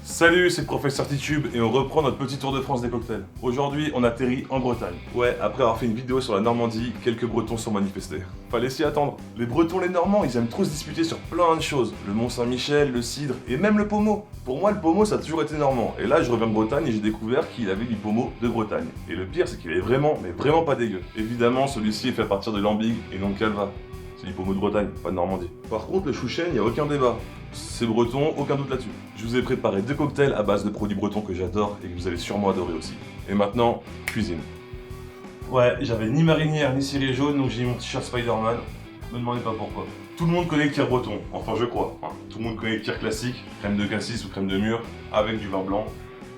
Salut, c'est le professeur Titube et on reprend notre petit tour de France des cocktails. Aujourd'hui, on atterrit en Bretagne. Ouais, après avoir fait une vidéo sur la Normandie, quelques Bretons sont manifestés. Fallait s'y attendre. Les Bretons, les Normands, ils aiment trop se disputer sur plein de choses. Le Mont-Saint-Michel, le cidre et même le pommeau. Pour moi, le pommeau, ça a toujours été normand. Et là, je reviens de Bretagne et j'ai découvert qu'il avait du pommeau de Bretagne. Et le pire, c'est qu'il est vraiment, mais vraiment pas dégueu. Évidemment, celui-ci est fait à partir de Lambigue et non de Calva. C'est du pommeau de Bretagne, pas de Normandie. Par contre, le chouchen, y a aucun débat. C'est breton, aucun doute là-dessus. Je vous ai préparé 2 cocktails à base de produits bretons que j'adore et que vous allez sûrement adorer aussi. Et maintenant, cuisine. Ouais, j'avais ni marinière ni ciré jaune, donc j'ai mis mon t-shirt Spider-Man. Me demandez pas pourquoi. Tout le monde connaît le kir breton, enfin je crois. Tout le monde connaît le kir classique, crème de cassis ou crème de mûre, avec du vin blanc.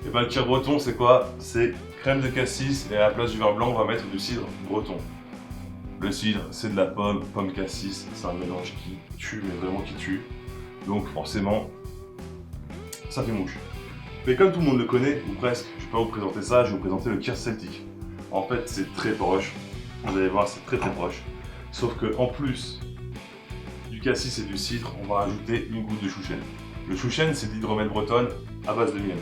Et ben le kir breton, c'est quoi? C'est crème de cassis et à la place du vin blanc, on va mettre du cidre breton. Le cidre, c'est de la pomme cassis, c'est un mélange qui tue, mais vraiment qui tue. Donc forcément, ça fait mouche. Mais comme tout le monde le connaît, ou presque, je vais pas vous présenter ça, je vais vous présenter le kir celtique. En fait, c'est très proche. Vous allez voir, c'est très proche. Sauf que en plus du cassis et du cidre, on va rajouter une goutte de chouchen. Le chouchen, c'est de l'hydromel bretonne à base de miel.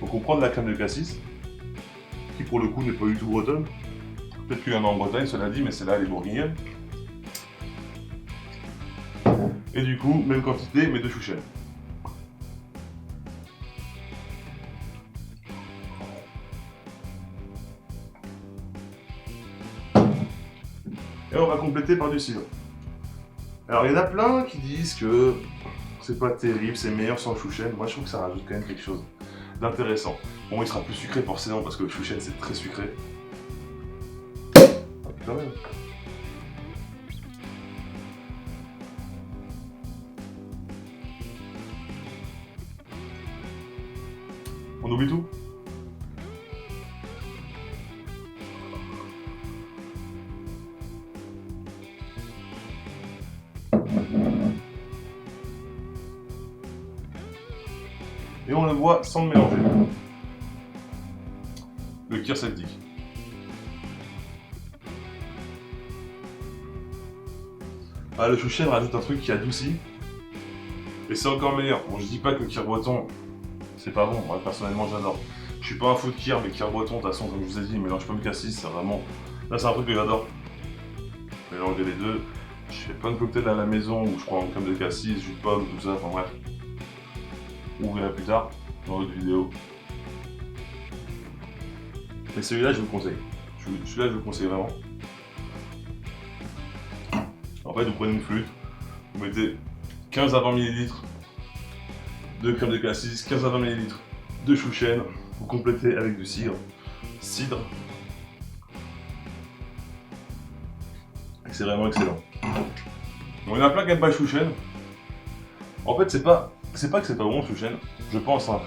Donc on prend de la crème de cassis, qui pour le coup n'est pas du tout bretonne. Peut-être qu'il y en a en Bretagne, cela dit, mais celle-là elle est bourguignonne. Et du coup, même quantité, mais de chouchen. Et on va compléter par du cidre. Alors il y en a plein qui disent que c'est pas terrible, c'est meilleur sans le chouchen. Moi je trouve que ça rajoute quand même quelque chose d'intéressant. Bon, il sera plus sucré forcément parce que le chouchen c'est très sucré. Quand même. On oublie tout? Et on le boit sans le mélanger. Le kir celtique. Ah, le chouchen rajoute un truc qui adoucit. Et c'est encore meilleur. Bon, je dis pas que le kir breton, c'est pas bon. Moi, personnellement, j'adore. Je suis pas un fou de kir, mais kir breton, de toute façon, comme je vous ai dit, mélange pomme cassis, c'est vraiment... Là, c'est un truc que j'adore. Mélanger les deux. Je fais plein de cocktails à la maison où je prends une crème de cassis, jus de pomme, tout ça, enfin bref. On verra plus tard dans d'autres vidéos. Mais celui-là, je vous le conseille. Celui-là, je vous le conseille vraiment. En fait, vous prenez une flûte, vous mettez 15 à 20 ml de crème de cassis, 15 à 20 ml de chouchen, vous complétez avec du cidre. Et c'est vraiment excellent. Bon, il y en a plein qui n'aiment pas le chouchen. En fait, c'est pas que c'est pas bon le chouchen. Je pense, hein,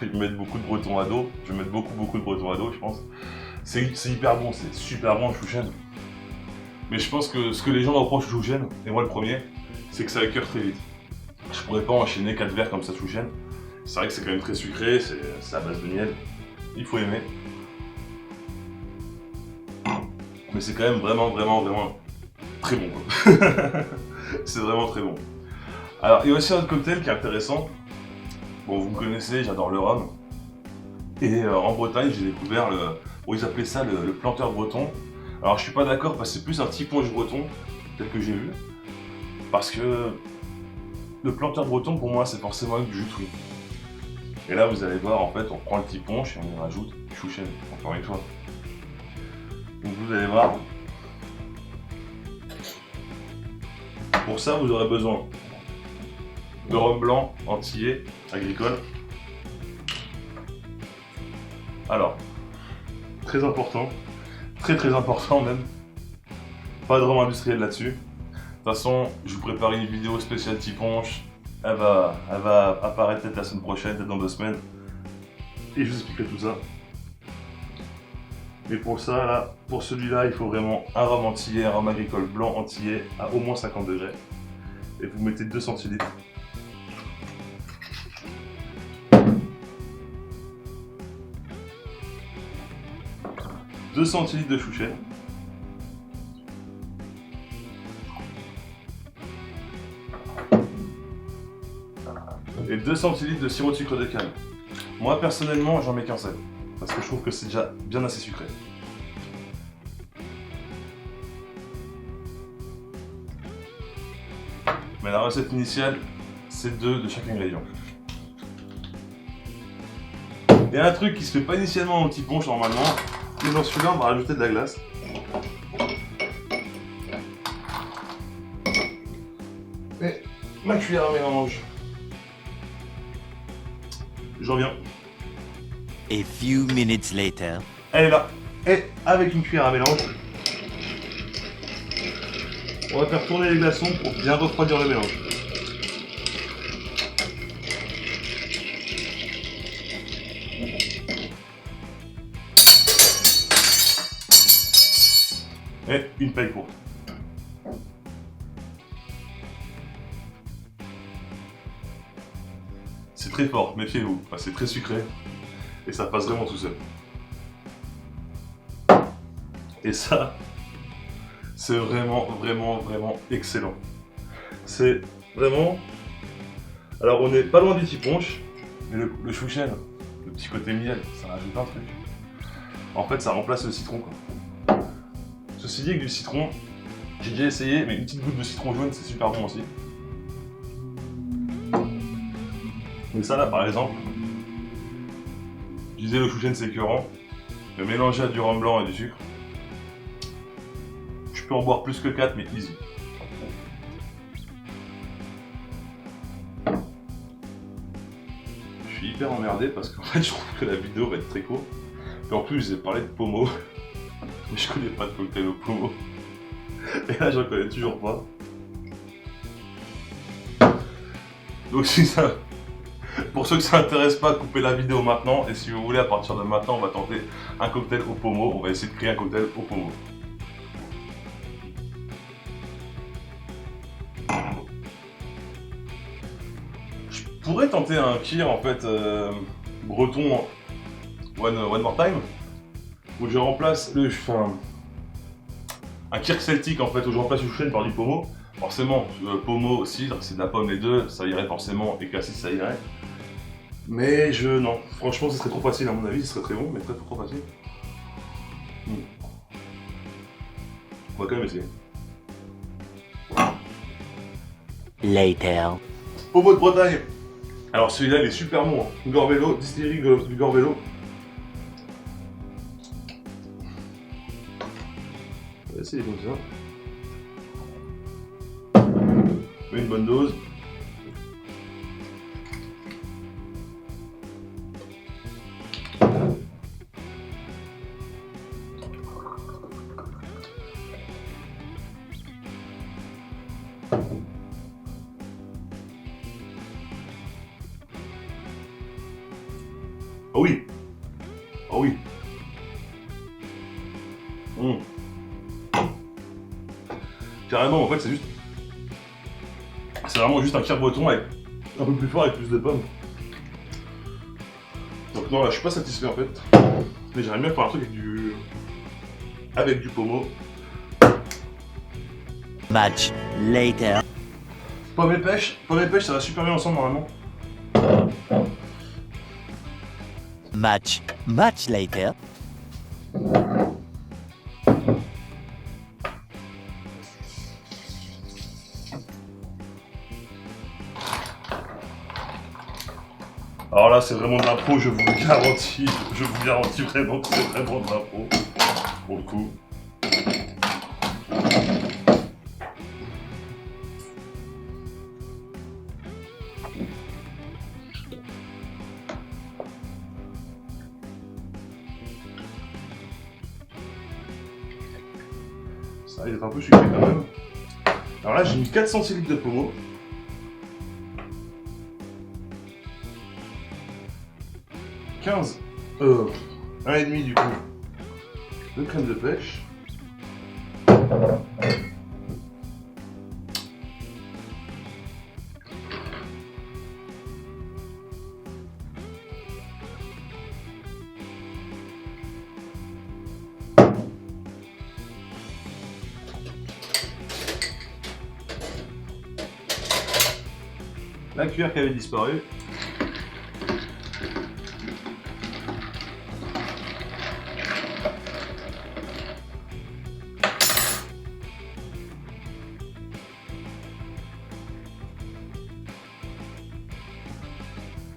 je vais mettre beaucoup de bretons à dos. Je vais mettre beaucoup de bretons à dos, je pense. C'est hyper bon, c'est super bon le chouchen. Mais je pense que ce que les gens reprochent au chouchen, et moi le premier, c'est que ça écœure très vite. Je pourrais pas enchaîner 4 verres comme ça de chouchen. C'est vrai que c'est quand même très sucré, c'est à base de miel. Il faut aimer. Mais c'est quand même vraiment très bon. C'est vraiment très bon. Alors, il y a aussi un autre cocktail qui est intéressant. Bon, vous me connaissez, j'adore le rhum. Et en Bretagne, j'ai découvert bon, ils appelaient ça le planteur breton. Alors, je suis pas d'accord parce que c'est plus un petit punch breton, tel que j'ai vu. Parce que le planteur breton, pour moi, c'est forcément avec du jus de fruits. Et là, vous allez voir, en fait, on prend le petit punch et on y rajoute du chouchen, encore une fois. Donc, vous allez voir. Pour ça, vous aurez besoin de rhum blanc antillais agricole. Alors, très important, très important même, pas de rhum industriel là-dessus. De toute façon, je vous prépare une vidéo spéciale petit punch. Elle va apparaître peut-être la semaine prochaine, peut-être dans 2 semaines. Et je vous expliquerai tout ça. Mais pour ça, là, pour celui-là, il faut vraiment un rhum antillais, un rhum agricole blanc antillais à au moins 50 degrés. Et vous mettez 2 centilitres. « 2 centilitres de chouchen. et 2 centilitres de sirop de sucre de canne. Moi personnellement j'en mets qu'un seul, parce que je trouve que c'est déjà bien assez sucré. Mais la recette initiale, c'est 2 de chaque ingrédient. Et un truc qui se fait pas initialement en petit punch normalement, et dans celui-là on va rajouter de la glace. Et ma cuillère à mélange. J'en viens. A few minutes later. Elle est là. Et avec une cuillère à mélange, on va faire tourner les glaçons pour bien refroidir le mélange. Et une paille courte. C'est très fort, méfiez-vous. Enfin, c'est très sucré et ça passe vraiment tout seul. Et ça, c'est vraiment excellent. C'est vraiment... Alors on n'est pas loin du petit punch, mais le chouchen, le petit côté miel, ça rajoute un truc. En fait, ça remplace le citron, quoi. Ceci dit, avec du citron, j'ai déjà essayé, mais une petite goutte de citron jaune, c'est super bon aussi. Mais ça là, par exemple, je disais le chouchen c'est écœurant, mais mélangé à du rhum blanc et du sucre, je peux en boire plus que 4, mais easy. Je suis hyper emmerdé parce qu'en fait je trouve que la vidéo va être très courte. Et en plus j'ai parlé de pommeau, mais je connais pas de cocktail au pommeau. Et là j'en connais toujours pas. Donc si ça... Pour ceux que ça intéresse pas, coupez la vidéo maintenant. Et si vous voulez, à partir de maintenant, on va tenter un cocktail au pommeau. On va essayer de créer un cocktail au pommeau. Je pourrais tenter un kir en fait breton one more time, où je remplace un kir celtique en fait, où je remplace le chouchen par du pommeau. Forcément, pommeau, cidre, c'est de la pomme les deux, ça irait forcément, et cassis ça irait. Mais non, franchement ce serait trop facile à mon avis, ce serait très bon, mais peut-être trop facile. On va quand même essayer. Later. Pommeau de Bretagne. Alors celui-là il est super bon, hein. Gorvello, distillerie du Gorvello. On va essayer comme ça. Une bonne dose. Oh oui. Oh oui. Carrément, en fait, c'est juste... C'est vraiment juste un kir breton avec un peu plus fort avec plus de pommes. Donc non, là, je suis pas satisfait en fait. Mais j'aimerais bien faire un truc avec du pommeau. Much later. Pomme et pêche, ça va super bien ensemble normalement. Much later. Alors là, c'est vraiment de l'impro, je vous garantis vraiment que c'est vraiment de l'impro, pour le coup. Ça risque d'être un peu sucré quand même. Alors là, j'ai mis 4 centilitres de pommeau. 15, 1,5 du coup de crème de pêche. La cuillère qui avait disparu.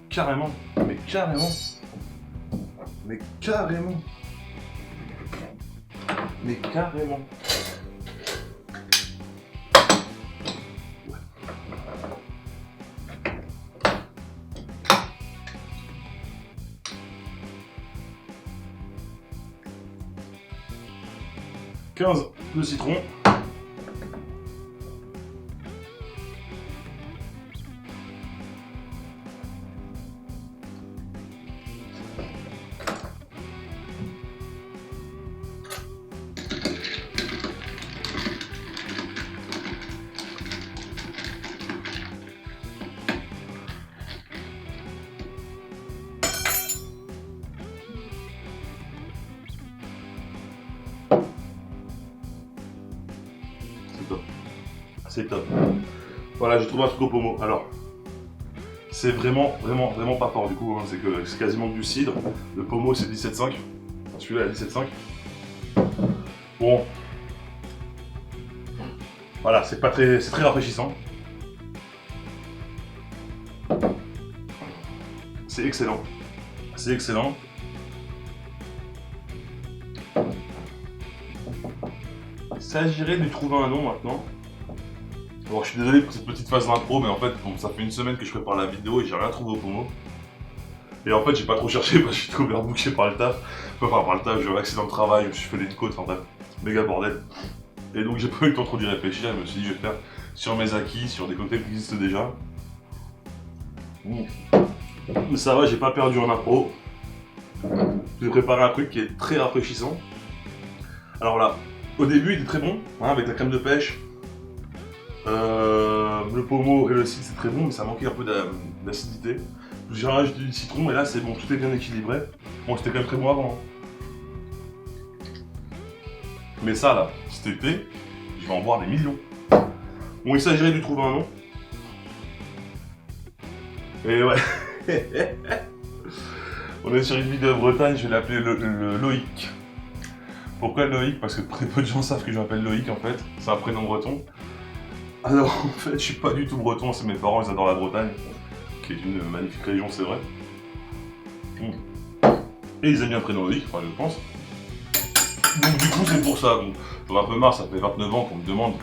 Carrément, mais carrément, mais carrément, mais carrément. Ouais. « 15 de citron. C'est top. Voilà, j'ai trouvé un truc au pommeau. Alors, c'est vraiment pas fort du coup. Hein. C'est quasiment du cidre. Le pommeau c'est 17,5. Celui-là est 17,5. Bon. Voilà, c'est très rafraîchissant. C'est excellent. C'est excellent. Il s'agirait de lui trouver un nom maintenant. Bon, je suis désolé pour cette petite phase d'intro, mais en fait, bon, ça fait une semaine que je prépare la vidéo et j'ai rien trouvé au pommeau. Et en fait, j'ai pas trop cherché parce que je suis trop overbooké par le taf. Enfin, par le taf, j'ai eu un accident de travail, je me suis fait les côtes, enfin bref, méga bordel. Et donc, j'ai pas eu le temps trop d'y réfléchir. Je me suis dit, je vais faire sur mes acquis, sur des cocktails qui existent déjà. Mais ça va, j'ai pas perdu en impro. J'ai préparé un truc qui est très rafraîchissant. Alors là, au début, il était très bon, hein, avec la crème de pêche. Le pommeau et le cidre c'est très bon, mais ça manquait un peu d'acidité. J'ai rajouté du citron et là c'est bon, tout est bien équilibré. Bon, c'était quand même très bon avant. Hein. Mais ça là, cet été, je vais en boire des millions. Bon, il s'agirait de lui trouver un nom. Et ouais. On est sur une vidéo de Bretagne, je vais l'appeler le Loïc. Pourquoi Loïc? Parce que très peu de gens savent que je m'appelle Loïc en fait, c'est un prénom breton. Alors en fait je suis pas du tout breton, c'est mes parents, ils adorent la Bretagne, qui est une magnifique région, c'est vrai. Et ils aiment bien le prénom Loïc, enfin je pense. Donc du coup c'est pour ça, bon, j'en ai un peu marre, ça fait 29 ans qu'on me demande,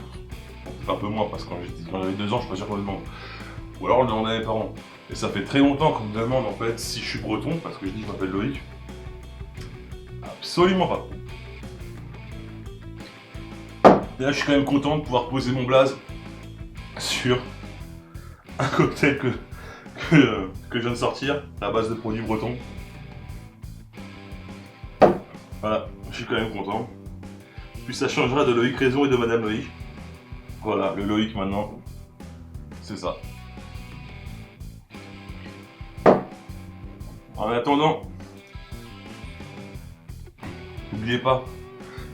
un peu moins parce que quand j'avais 2 ans je suis pas sûr qu'on me demande. Ou alors on le demande à mes parents. Et ça fait très longtemps qu'on me demande en fait si je suis breton, parce que je dis que je m'appelle Loïc. Absolument pas. Et là je suis quand même content de pouvoir poser mon blaze sur un cocktail que je viens de sortir à base de produits bretons. Voilà, je suis quand même content. Puis ça changera de Loïc Raison et de Madame Loïc. Voilà, le Loïc maintenant, c'est ça. En attendant, n'oubliez pas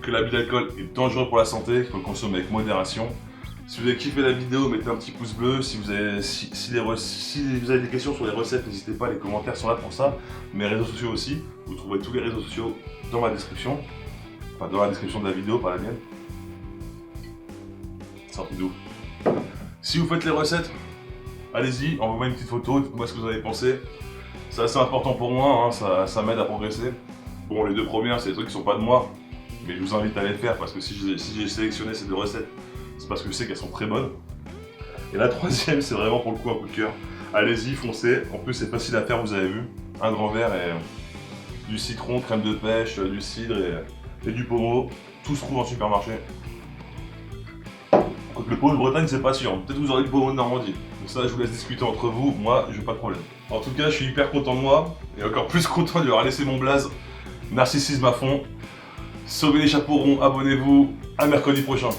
que l'abus d'alcool est dangereux pour la santé, qu'il faut le consommer avec modération. Si vous avez kiffé la vidéo, mettez un petit pouce bleu. Si vous avez, si vous avez des questions sur les recettes, n'hésitez pas, les commentaires sont là pour ça. Mes réseaux sociaux aussi, vous trouverez tous les réseaux sociaux dans ma description. Enfin, dans la description de la vidéo, pas la mienne. Sortez d'où. Si vous faites les recettes, allez-y, envoyez-moi une petite photo, dites-moi ce que vous en avez pensé. C'est assez important pour moi, hein, ça m'aide à progresser. Bon, les 2 premières, c'est des trucs qui sont pas de moi, mais je vous invite à les faire parce que si j'ai sélectionné ces 2 recettes, c'est parce que je sais qu'elles sont très bonnes. Et la 3e, c'est vraiment pour le coup un coup de cœur. Allez-y, foncez. En plus, c'est facile à faire, vous avez vu. Un grand verre et du citron, crème de pêche, du cidre et du pommeau. Tout se trouve en supermarché. Le pommeau de Bretagne, c'est pas sûr. Peut-être vous aurez le pommeau de Normandie. Donc ça, je vous laisse discuter entre vous. Moi, j'ai pas de problème. En tout cas, je suis hyper content de moi. Et encore plus content de lui avoir laissé mon blaze. Narcissisme à fond. Sauvez les chapeaux ronds, abonnez-vous. À mercredi prochain.